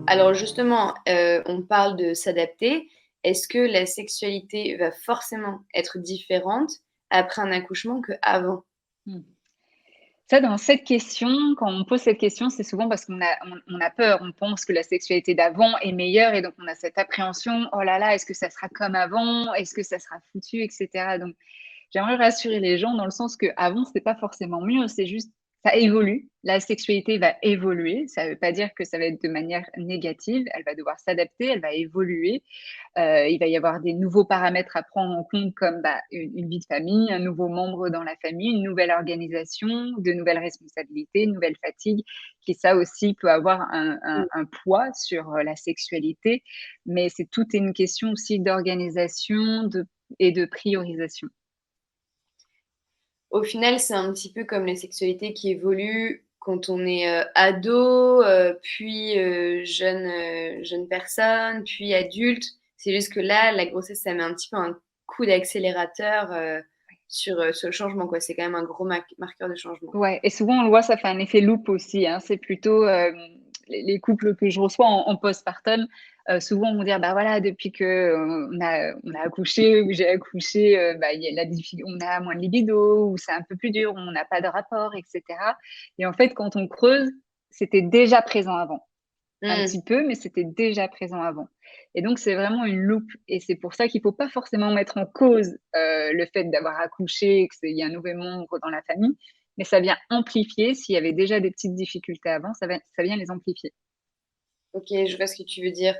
Alors justement, on parle de s'adapter. Est-ce que la sexualité va forcément être différente après un accouchement qu'avant? Mmh. Ça, dans cette question, quand on pose cette question, c'est souvent parce qu'on a peur. On pense que la sexualité d'avant est meilleure et donc on a cette appréhension: «Oh là là, est-ce que ça sera comme avant? Est-ce que ça sera foutu?» et cetera. Donc j'aimerais rassurer les gens dans le sens qu'avant, c'était pas forcément mieux, c'est juste ça évolue. La sexualité va évoluer. Ça veut pas dire que ça va être de manière négative. Elle va devoir s'adapter, elle va évoluer. Il va y avoir des nouveaux paramètres à prendre en compte comme, bah, une vie de famille, un nouveau membre dans la famille, une nouvelle organisation, de nouvelles responsabilités, une nouvelle fatigue, qui ça aussi peut avoir Mmh. un poids sur, la sexualité. Mais c'est tout est une question aussi d'organisation, et de priorisation. Au final, c'est un petit peu comme les sexualités qui évoluent quand on est, ado, puis, jeune personne, puis adulte. C'est juste que là, la grossesse, ça met un petit peu un coup d'accélérateur, sur le changement, quoi. C'est quand même un gros marqueur de changement. Ouais et souvent on le voit, ça fait un effet loupe aussi, hein. C'est plutôt, les couples que je reçois en postpartum, souvent vont dire: «Bah, voilà, depuis que, on a accouché ou j'ai accouché, bah, il y a la diffi on a moins de libido ou c'est un peu plus dur, on n'a pas de rapport et cetera» et en fait, quand on creuse, c'était déjà présent avant. Un Mmh. petit peu, mais c'était déjà présent avant et donc c'est vraiment une loupe et c'est pour ça qu'il faut pas forcément mettre en cause, le fait d'avoir accouché et que c'est il y a un nouvel membre dans la famille, mais ça vient amplifier s'il y avait déjà des petites difficultés avant, ça vient les amplifier. OK, je vois ce que tu veux dire.